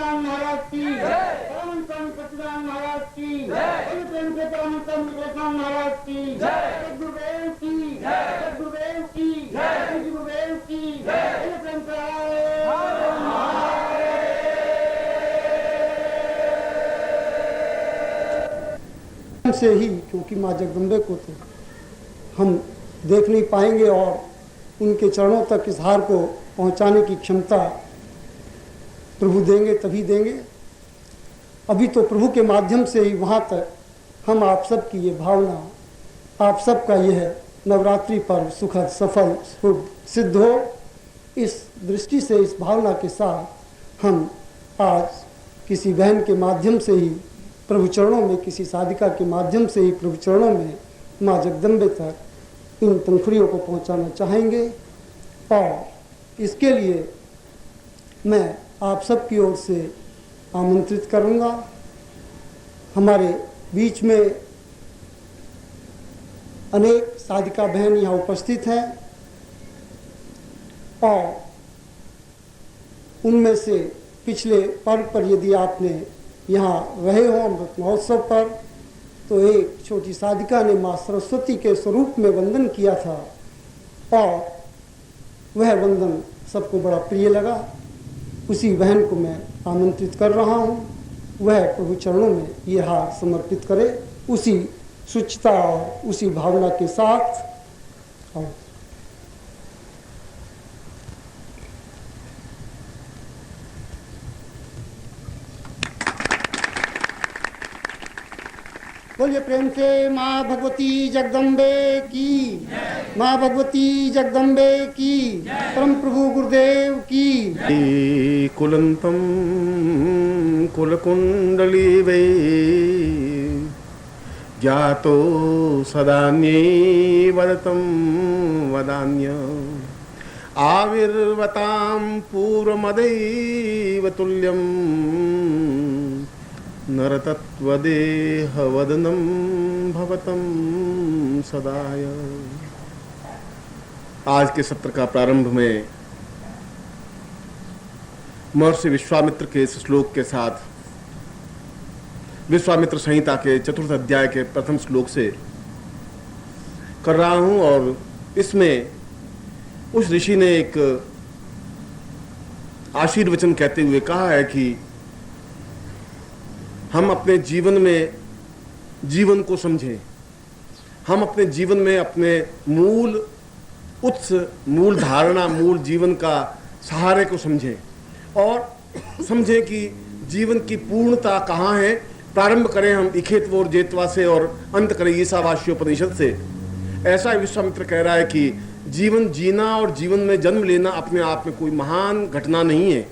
सच्चिदानंद महाराज की, परम स्वामी सच्चिदानंद महाराज की, प्रेम से परम स्वामी विवेकानंद महाराज की, सद्गुरुदेव की, सद्गुरुदेव की, गुरुदेव की, प्रेम से ही, क्योंकि माँ जगदम्बे को तो हम देख नहीं पाएंगे और उनके चरणों तक इस हार को पहुंचाने की क्षमता प्रभु देंगे तभी देंगे। अभी तो प्रभु के माध्यम से ही वहाँ तक हम आप सब की ये भावना, आप सबका यह नवरात्रि पर्व सुखद सफल शुभ सिद्ध हो, इस दृष्टि से इस भावना के साथ हम आज किसी बहन के माध्यम से ही प्रभु चरणों में, किसी साधिका के माध्यम से ही प्रभु चरणों में माँ जगदम्बे तक इन पंखुड़ियों को पहुंचाना चाहेंगे। और इसके लिए मैं आप सब की ओर से आमंत्रित करूंगा। हमारे बीच में अनेक साधिका बहन यहाँ उपस्थित हैं और उनमें से पिछले पर्व पर यदि आपने यहाँ रहे हो अमृत महोत्सव पर, तो एक छोटी साधिका ने माँ सरस्वती के स्वरूप में वंदन किया था और वह वंदन सबको बड़ा प्रिय लगा। उसी बहन को मैं आमंत्रित कर रहा हूँ, वह प्रभु चरणों में ये हार समर्पित करे, उसी शुचिता और उसी भावना के साथ। और बोलिए प्रेम से माँ भगवती जगदम्बे की, माँ भगवती जगदम्बे की, परम प्रभु गुरुदेव की। कुलंतम कुलकुंडली वै ज्ञातो सदान्ये वदतं वदान्य आविर्वतां पूर्वमदैव तुल्यम् नरतत्वदेहवदनं भवतं सदाय। आज के सत्र का प्रारंभ में महर्षि विश्वामित्र के इस श्लोक के साथ, विश्वामित्र संहिता के चतुर्थ अध्याय के प्रथम श्लोक से कर रहा हूं। और इसमें उस ऋषि ने एक आशीर्वचन कहते हुए कहा है कि हम अपने जीवन में जीवन को समझें, हम अपने जीवन में अपने मूल उत्स, मूल धारणा, मूल जीवन का सहारे को समझें और समझें कि जीवन की पूर्णता कहाँ है। प्रारंभ करें हम इखेत्वोर जेतवा से और अंत करें ईशावास्योपनिषद से। ऐसा विश्वामित्र कह रहा है कि जीवन जीना और जीवन में जन्म लेना अपने आप में कोई महान घटना नहीं है।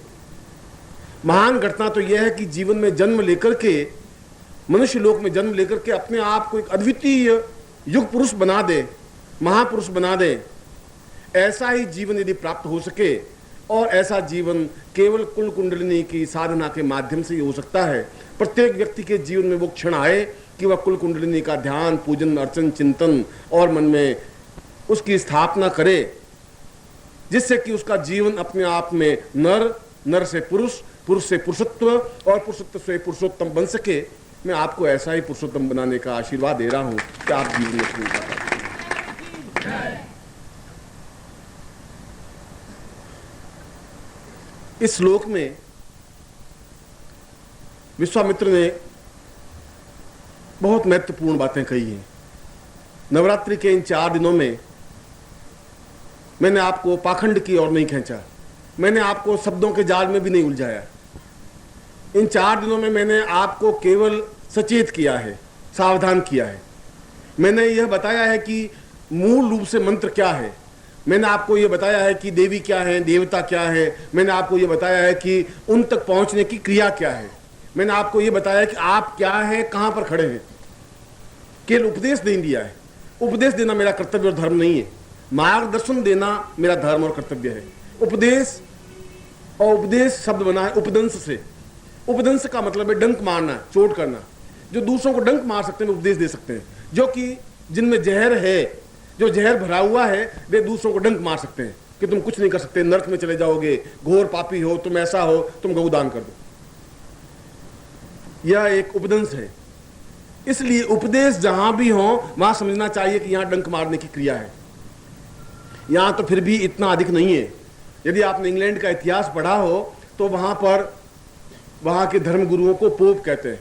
महान घटना तो यह है कि जीवन में जन्म लेकर के, मनुष्य लोक में जन्म लेकर के अपने आप को एक अद्वितीय युग पुरुष बना दे, महापुरुष बना दे। ऐसा ही जीवन यदि प्राप्त हो सके, और ऐसा जीवन केवल कुल कुंडलिनी की साधना के माध्यम से ही हो सकता है। प्रत्येक व्यक्ति के जीवन में वो क्षण आए कि वह कुल कुंडलिनी का ध्यान, पूजन, अर्चन, चिंतन और मन में उसकी स्थापना करे, जिससे कि उसका जीवन अपने आप में नर, नर से पुरुष, पुरुष से पुरुषत्व और पुरुषत्व से पुरुषोत्तम बन सके। मैं आपको ऐसा ही पुरुषोत्तम बनाने का आशीर्वाद दे रहा हूं कि आप जीवन में शुरू कर। इस श्लोक में विश्वामित्र ने बहुत महत्वपूर्ण बातें कही हैं। नवरात्रि के इन 4 दिनों में मैंने आपको पाखंड की ओर नहीं खींचा, मैंने आपको शब्दों के जाल में भी नहीं उलझाया। इन 4 दिनों में मैंने आपको केवल सचेत किया है, सावधान किया है। मैंने यह बताया है कि मूल रूप से मंत्र क्या है, मैंने आपको यह बताया है कि देवी क्या है, देवता क्या है, मैंने आपको यह बताया है कि उन तक पहुंचने की क्रिया क्या है, मैंने आपको यह बताया है कि आप क्या हैं, कहां पर खड़े हैं। केवल उपदेश नहीं दिया है। उपदेश देना मेरा कर्तव्य और धर्म नहीं है, मार्गदर्शन देना मेरा धर्म और कर्तव्य है। उपदेश, और उपदेश शब्द बना है उपदंश से। उपदंश का मतलब है डंक मारना, चोट करना। जो दूसरों को डंक मार सकते हैं उपदेश दे सकते हैं। जो कि जिनमें जहर है, जो जहर भरा हुआ है, वे दूसरों को डंक मार सकते हैं कि तुम कुछ नहीं कर सकते, नर्क में चले जाओगे, घोर पापी हो तुम, ऐसा हो तुम, गौदान कर दो। यह एक उपदंश है। इसलिए उपदेश जहां भी हो वहां समझना चाहिए कि यहां डंक मारने की क्रिया है। यहां तो फिर भी इतना अधिक नहीं है। यदि आपने इंग्लैंड का इतिहास पढ़ा हो तो वहां पर वहां के धर्म गुरुओं को पोप कहते हैं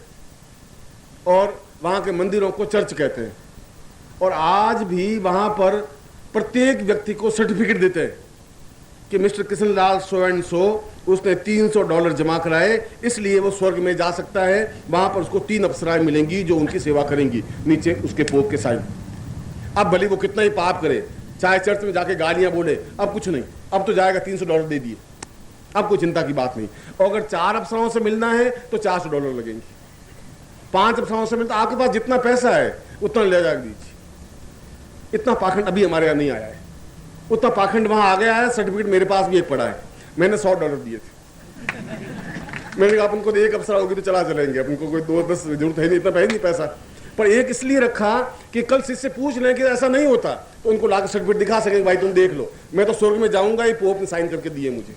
और वहां के मंदिरों को चर्च कहते हैं, और आज भी वहां पर प्रत्येक व्यक्ति को सर्टिफिकेट देते हैं कि mister Krishnalal so and so उसने $300 जमा कराए, इसलिए वो स्वर्ग में जा सकता है। वहां पर उसको 3 अप्सराएं मिलेंगी जो उनकी सेवा करेंगी, नीचे उसके पोप के साइन। अब भले वो कितना ही पाप करे, चाहे चर्च में जाके गालियां बोले, अब कुछ नहीं, अब तो जाएगा $300 दे दिए, अब कोई चिंता की बात नहीं। और अगर 4 अप्सराओं से मिलना है तो $400 लगेंगे, 5 अप्सराओं से मिलता, आपके पास जितना पैसा है उतना ले जाकर दीजिए। इतना पाखंड अभी हमारे यहाँ नहीं आया है, उतना पाखंड वहां आ गया है। सर्टिफिकेट मेरे पास भी एक पड़ा है, मैंने $100 दिए थे। मैंने कहा अपन को 1 अप्सरा होगी तो चला चलेंगे, अपन को कोई 2-10 जरूरत है नहीं, इतना है नहीं पैसा, पर एक इसलिए रखा कि कल से पूछ लें कि ऐसा नहीं होता तो उनको लाकर सर्टिफिकेट दिखा सकेंगे, भाई तुम देख लो मैं तो स्वर्ग में जाऊंगा, ये पोप ने साइन करके दिए मुझे।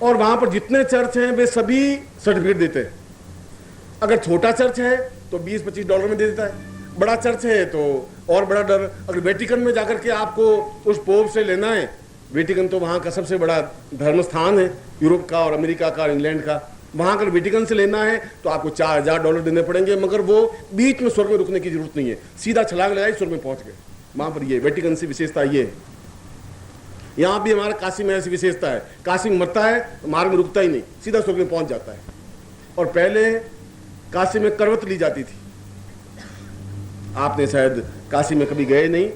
और वहां पर जितने चर्च हैं वे सभी सर्टिफिकेट देते हैं। अगर छोटा चर्च है तो $20-25 में दे देता है, बड़ा चर्च है तो और बड़ा डर। अगर वेटिकन में जाकर के आपको उस पोप से लेना है, वेटिकन तो वहाँ का सबसे बड़ा धर्म स्थान है यूरोप का और अमेरिका का और इंग्लैंड का, वहाँ अगर वेटिकन से लेना है तो आपको $4000 देने पड़ेंगे, मगर वो बीच में स्वर्ग में रुकने की जरूरत नहीं है, सीधा छलांग लगाई स्वर्ग में पहुँच गए। वहाँ पर ये वेटिकन से विशेषता ये है। यहाँ भी हमारा काशी में ऐसी विशेषता है, काशी में मरता है तो मार्ग में रुकता ही नहीं, सीधा स्वर्ग में पहुँच जाता है। और पहले काशी में करवत ली जाती थी, आपने शायद काशी में कभी गए नहीं।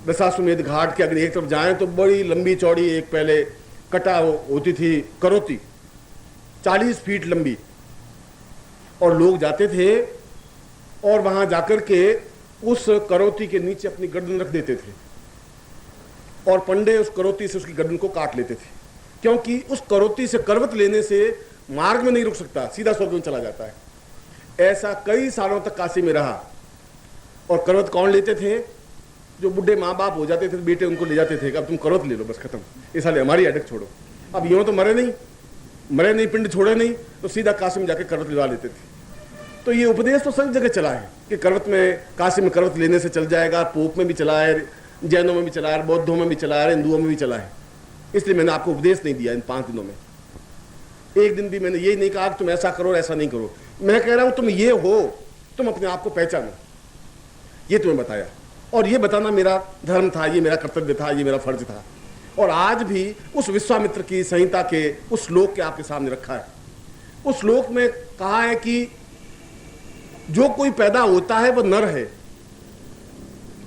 दशाश्वमेध घाट के अगर एक तरफ जाएं तो बड़ी लंबी चौड़ी एक पहले कटा होती थी करोती, 40 फीट लंबी, और लोग जाते थे और वहां जाकर के उस करोती के नीचे अपनी गर्दन रख देते थे और पंडे उस करोती से उसकी गर्दन को काट लेते थे, क्योंकि उस करोती से करवत लेने से मार्ग में नहीं रुक सकता, सीधा स्वर्ग में चला जाता है। ऐसा कई सालों तक काशी में रहा। और करवत कौन लेते थे? जो बुढ़े माँ बाप हो जाते थे बेटे उनको ले जाते थे कि अब तुम करवत ले लो, बस खत्म, इस साल हमारी अटक छोड़ो। अब यूं तो मरे नहीं, पिंड छोड़े नहीं, तो सीधा काशी में जाके करवत लिवा लेते थे। तो ये उपदेश तो सभी जगह चला है कि करवत में, काशी में करवत लेने से चल जाएगा। पोप में भी चला है, जैनों में भी चला है, बौद्धों में भी चला है, हिंदुओं में भी चला है। इसलिए मैंने आपको उपदेश नहीं दिया इन 5 दिनों में। एक दिन भी मैंने ये नहीं कहा कि तुम ऐसा करो ऐसा नहीं करो। मैं कह रहा हूं तुम ये हो, तुम अपने आप को पहचानो, ये तुम्हें बताया। और ये बताना मेरा धर्म था, ये मेरा कर्तव्य था, ये मेरा फर्ज था। और आज भी उस विश्वामित्र की संहिता के उस श्लोक के आपके सामने रखा है। उस श्लोक में कहा है कि जो कोई पैदा होता है वह नर है,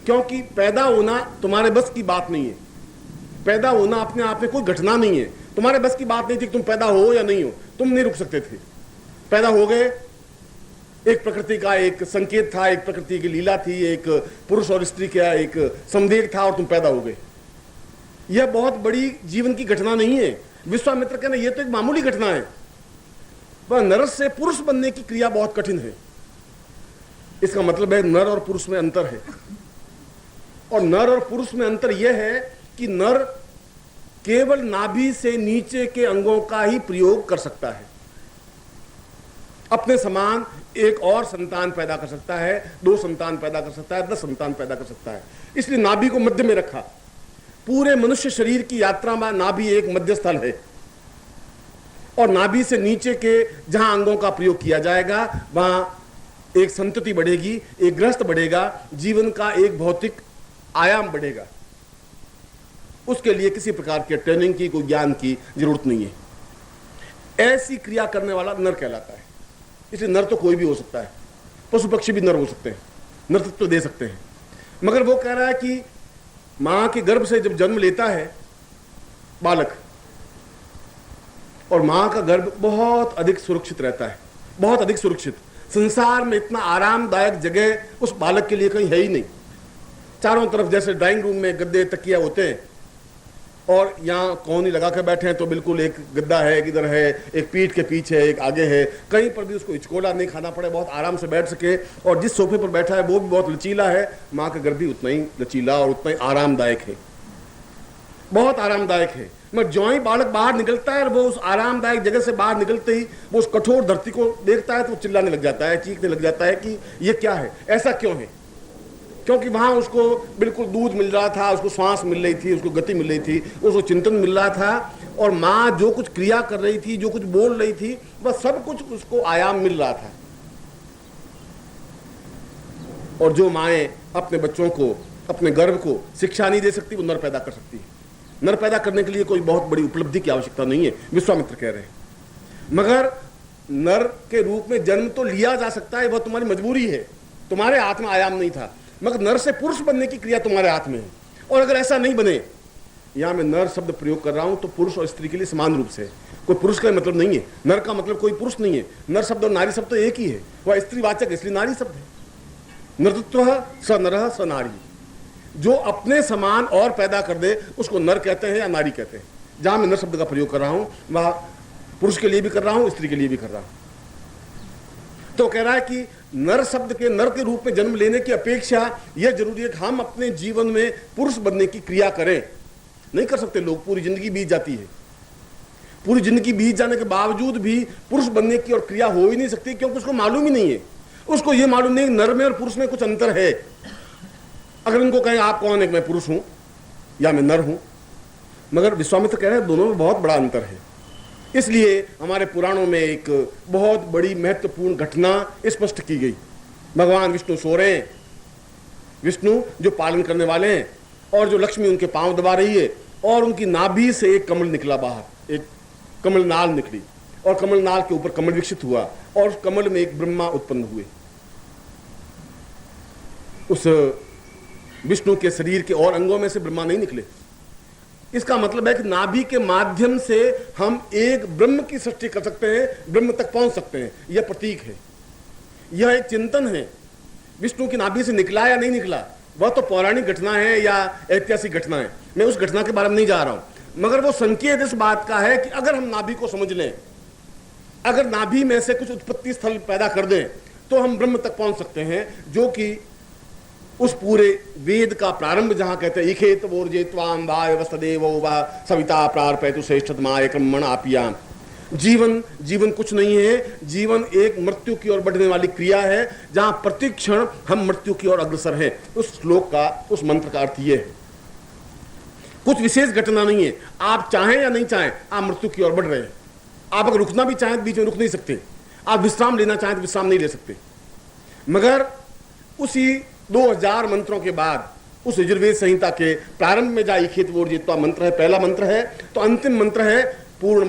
क्योंकि पैदा होना तुम्हारे बस की बात नहीं है। पैदा होना अपने आप में कोई घटना नहीं है, तुम्हारे बस की बात नहीं थी कि तुम पैदा हो या नहीं हो, तुम नहीं रुक सकते थे, पैदा हो गए। एक प्रकृति का एक संकेत था, एक प्रकृति की लीला थी, एक पुरुष और स्त्री का एक संवेग था और तुम पैदा हो गए। यह बहुत बड़ी जीवन की घटना नहीं है। विश्वामित्र कहना यह तो एक मामूली घटना है, पर नर से पुरुष बनने की क्रिया बहुत कठिन है। इसका मतलब है नर और पुरुष में अंतर है। और नर और पुरुष में अंतर यह है कि नर केवल नाभि से नीचे के अंगों का ही प्रयोग कर सकता है, अपने समान एक और संतान पैदा कर सकता है, 2 संतान पैदा कर सकता है, 10 संतान पैदा कर सकता है। इसलिए नाभि को मध्य में रखा। पूरे मनुष्य शरीर की यात्रा में नाभि एक मध्य स्थल है, और नाभि से नीचे के जहां अंगों का प्रयोग किया जाएगा वहां एक संतति बढ़ेगी, एक गृहस्थ बढ़ेगा, जीवन का एक भौतिक आयाम बढ़ेगा। उसके लिए किसी प्रकार के ट्रेनिंग की, कोई ज्ञान की जरूरत नहीं है। ऐसी क्रिया करने वाला नर कहलाता है। इसलिए नर तो कोई भी हो सकता है, पशु पक्षी भी नर हो सकते हैं, नर्तत्व तो दे सकते हैं। मगर वो कह रहा है कि मां के गर्भ से जब जन्म लेता है बालक, और मां का गर्भ बहुत अधिक सुरक्षित रहता है, बहुत अधिक सुरक्षित। संसार में इतना आरामदायक जगह उस बालक के लिए कहीं है ही नहीं। चारों तरफ जैसे ड्राइंग रूम में गद्दे तकिया होते हैं, और यहाँ कौनी लगा कर बैठे हैं तो बिल्कुल एक गद्दा है, एक इधर है, एक पीठ के पीछे है, एक आगे है, कहीं पर भी उसको हिचकोला नहीं खाना पड़े, बहुत आराम से बैठ सके। और जिस सोफे पर बैठा है वो भी बहुत लचीला है, माँ का गर्भ भी उतना ही लचीला और उतना ही आरामदायक है। बहुत आरामदायक है। मगर ज्यों ही बालक बाहर निकलता है और वो उस आरामदायक जगह से बाहर निकलते ही वो उस कठोर धरती को देखता है तो वो चिल्लाने लग जाता है, चीखने लग जाता है कि ये क्या है, ऐसा क्यों है। क्योंकि वहां उसको बिल्कुल दूध मिल रहा था, उसको श्वास मिल रही थी, उसको गति मिल रही थी, उसको चिंतन मिल रहा था, और माँ जो कुछ क्रिया कर रही थी, जो कुछ बोल रही थी, वह सब कुछ उसको आयाम मिल रहा था। और जो माएँ अपने बच्चों को, अपने गर्भ को शिक्षा नहीं दे सकती, वो नर पैदा कर सकती है। नर पैदा करने के लिए कोई बहुत बड़ी उपलब्धि की आवश्यकता नहीं है, विश्वामित्र कह रहे हैं। मगर नर के रूप में जन्म तो लिया जा सकता है, वह तुम्हारी मजबूरी है, तुम्हारे हाथ में आयाम नहीं था। मगर नर से पुरुष बनने की क्रिया तुम्हारे हाथ में है। और अगर ऐसा नहीं बने, यहां मैं नर शब्द प्रयोग कर रहा हूं तो पुरुष और स्त्री के लिए समान रूप से, कोई पुरुष का मतलब नहीं है, नर का मतलब कोई पुरुष नहीं है। नर शब्द और नारी शब्द तो एक ही है, वह स्त्रीवाचक इसलिए नारी शब्द है। नृत्व स नरः स नारी, जो अपने समान और पैदा कर दे उसको नर कहते हैं या नारी कहते हैं। जहां मैं नर शब्द का प्रयोग कर रहा हूं वह पुरुष के लिए भी कर रहा हूं, स्त्री के लिए भी कर रहा हूं। तो कह रहा है कि नर शब्द के, नर के रूप में जन्म लेने की अपेक्षा यह जरूरी है कि हम अपने जीवन में पुरुष बनने की क्रिया करें। नहीं कर सकते लोग, पूरी जिंदगी बीत जाती है, पूरी जिंदगी बीत जाने के बावजूद भी पुरुष बनने की और क्रिया हो ही नहीं सकती, क्योंकि उसको मालूम ही नहीं है। उसको यह मालूम नहीं नर में और पुरुष में कुछ अंतर है। अगर उनको कहें आप कौन है, मैं पुरुष हूं या मैं नर हूं, मगर विश्वामित्र कह रहे हैं दोनों में बहुत बड़ा अंतर है। इसलिए हमारे पुराणों में एक बहुत बड़ी महत्वपूर्ण घटना स्पष्ट की गई। भगवान विष्णु सो रहे हैं, विष्णु जो पालन करने वाले हैं, और जो लक्ष्मी उनके पांव दबा रही है, और उनकी नाभि से एक कमल निकला बाहर, एक कमल नाल निकली, और कमल नाल के ऊपर कमल विकसित हुआ, और उस कमल में एक ब्रह्मा उत्पन्न हुए। उस विष्णु के शरीर के और अंगों में से ब्रह्मा नहीं निकले। इसका मतलब है कि नाभि के माध्यम से हम एक ब्रह्म की सृष्टि कर सकते हैं, ब्रह्म तक पहुंच सकते हैं। यह प्रतीक है, यह एक चिंतन है। विष्णु की नाभि से निकला या नहीं निकला वह तो पौराणिक घटना है या ऐतिहासिक घटना है, मैं उस घटना के बारे में नहीं जा रहा हूं। मगर वो संकेत इस बात का है कि अगर हम नाभि को समझ लें, अगर नाभि में से कुछ उत्पत्ति स्थल पैदा कर दें, तो हम ब्रह्म तक पहुंच सकते हैं, जो कि उस पूरे वेद का प्रारंभ जहां कहते हैं इखेत वोर्जेत्वाम वाय वसदेवो वा सविता प्रार्पयतु श्रेष्ठतमाय क्रमण आपियाम। जीवन कुछ नहीं है, जीवन एक मृत्यु की ओर बढ़ने वाली क्रिया है, जहां प्रतिक्षण हम मृत्यु की ओर अग्रसर हैं। उस श्लोक का, उस मंत्र का अर्थ यह है, कुछ विशेष घटना नहीं है। आप चाहें या नहीं चाहें, आप मृत्यु की ओर बढ़ रहे हैं। आप अगर रुकना भी चाहें तो बीच में रुक नहीं सकते, आप विश्राम लेना चाहें तो विश्राम नहीं ले सकते। मगर उसी 2000 मंत्रों के बाद उस यजुर्वेद संहिता के प्रारंभ में जहां इखेत वोर्जेत्वा मंत्र है, पहला मंत्र है, तो अंतिम मंत्र है पूर्ण